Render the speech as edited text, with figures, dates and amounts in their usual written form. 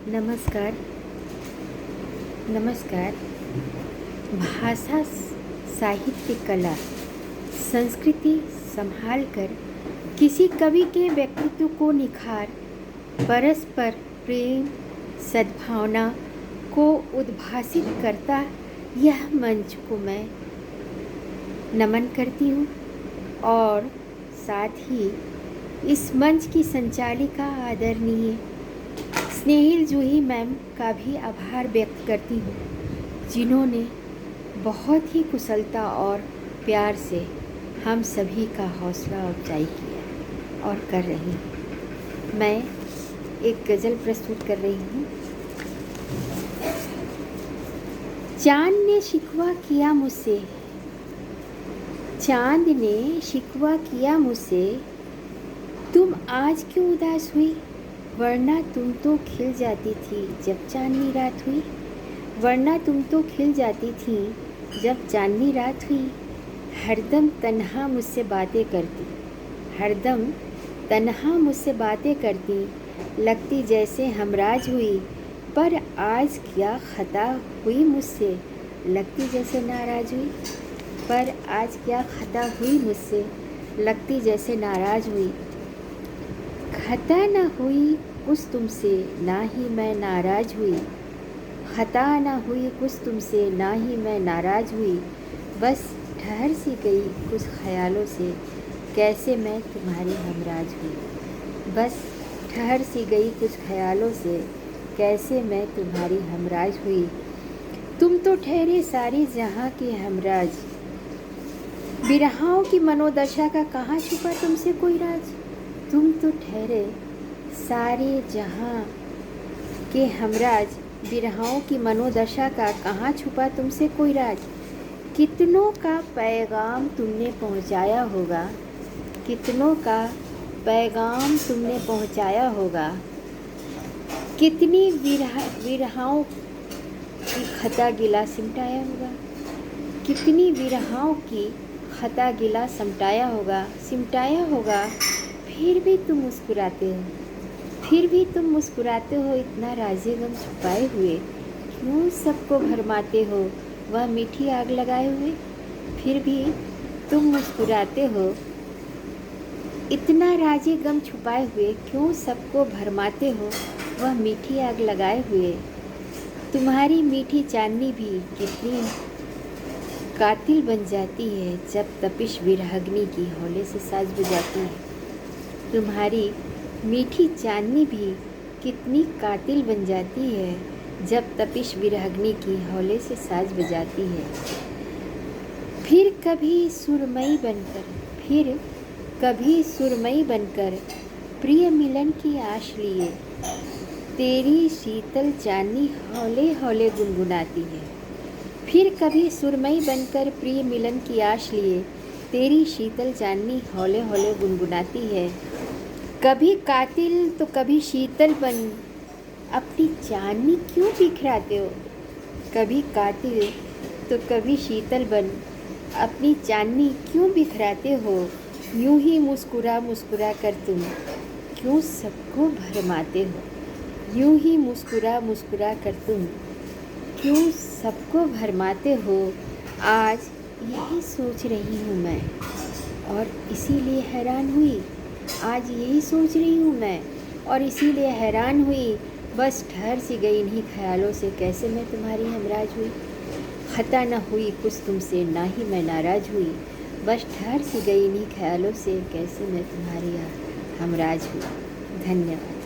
नमस्कार। नमस्कार। भाषा, साहित्य, कला, संस्कृति संभाल कर किसी कवि के व्यक्तित्व को निखार, परस्पर प्रेम, सद्भावना को उद्भासित करता यह मंच को मैं नमन करती हूँ और साथ ही इस मंच की संचालिका आदरणीय स्नेहिल जूही मैम का भी आभार व्यक्त करती हूँ, जिन्होंने बहुत ही कुशलता और प्यार से हम सभी का हौसला अफजाई किया और कर रही हैं। मैं एक गज़ल प्रस्तुत कर रही हूँ। चाँद ने शिकवा किया मुझसे, चाँद ने शिकवा किया मुझसे, तुम आज क्यों उदास हुई, वरना तुम तो खिल जाती थी जब चांदनी रात हुई, वरना तुम तो खिल जाती थी जब चांदनी रात हुई। हरदम तन्हा मुझसे बातें करती, हरदम तन्हा मुझसे बातें करती, लगती जैसे हमराज हुई, पर आज क्या खता हुई मुझसे, लगती जैसे नाराज हुई, पर आज क्या खता हुई मुझसे, लगती जैसे नाराज हुई। खता न हुई कुछ तुमसे, ना ही मैं नाराज हुई, खता न हुई कुछ तुमसे, ना ही मैं नाराज हुई, बस ठहर सी गई कुछ ख्यालों से, कैसे मैं तुम्हारी हमराज हुई, बस ठहर सी गई कुछ ख्यालों से, कैसे मैं तुम्हारी हमराज हुई। तुम तो ठहरे सारी जहाँ के हमराज, बिरहाओं की मनोदशा का कहाँ छुपा तुमसे कोई राज। तुम तो ठहरे सारे जहाँ के हमराज, बिरहाओं की मनोदशा का कहाँ छुपा तुमसे कोई राज। कितनों का पैगाम तुमने पहुँचाया होगा, कितनों का पैगाम तुमने पहुँचाया होगा, कितनी विरहाओं की खता गिला सिमटाया होगा, कितनी विरहाओं की खता गिला सिमटाया होगा। फिर भी तुम मुस्कुराते हो, फिर भी तुम मुस्कुराते हो, इतना राज़े गम छुपाए हुए, क्यों सबको भरमाते हो वह मीठी आग लगाए हुए। फिर भी तुम मुस्कुराते हो, इतना राज़े गम छुपाए हुए, क्यों सबको भरमाते हो वह मीठी आग लगाए हुए। तुम्हारी मीठी चांदनी भी कितनी कातिल बन जाती है जब तपिश विरहग्नि की हौले से साज बजाती है। तुम्हारी मीठी चांदनी भी कितनी कातिल बन जाती है जब तपिश विरहग्नि की हौले से साज बजाती है। फिर कभी सुरमई बनकर प्रिय मिलन की आश लिए, तेरी शीतल चांदनी हौले हौले गुनगुनाती है। फिर कभी सुरमई बनकर प्रिय मिलन की आश लिए, तेरी शीतल चांदनी हौले हौले गुनगुनाती है। कभी कातिल तो कभी शीतल बन अपनी चांदनी क्यों बिखराते हो, कभी कातिल तो कभी शीतल बन अपनी चांदनी क्यों बिखराते हो। यूं ही मुस्कुरा मुस्कुरा कर तुम क्यों सबको भरमाते हो, यूं ही मुस्कुरा मुस्कुरा कर तुम क्यों सबको भरमाते हो। आज यही सोच रही हूँ मैं और इसीलिए हैरान हुई, आज यही सोच रही हूँ मैं और इसीलिए हैरान हुई, बस ठहर सी गई इन्हीं ख्यालों से, कैसे मैं तुम्हारी हमराज हुई। खता न हुई कुछ तुमसे, ना ही मैं नाराज हुई, बस ठहर सी गई इन्हीं ख्यालों से, कैसे मैं तुम्हारी हमराज हुई। धन्यवाद।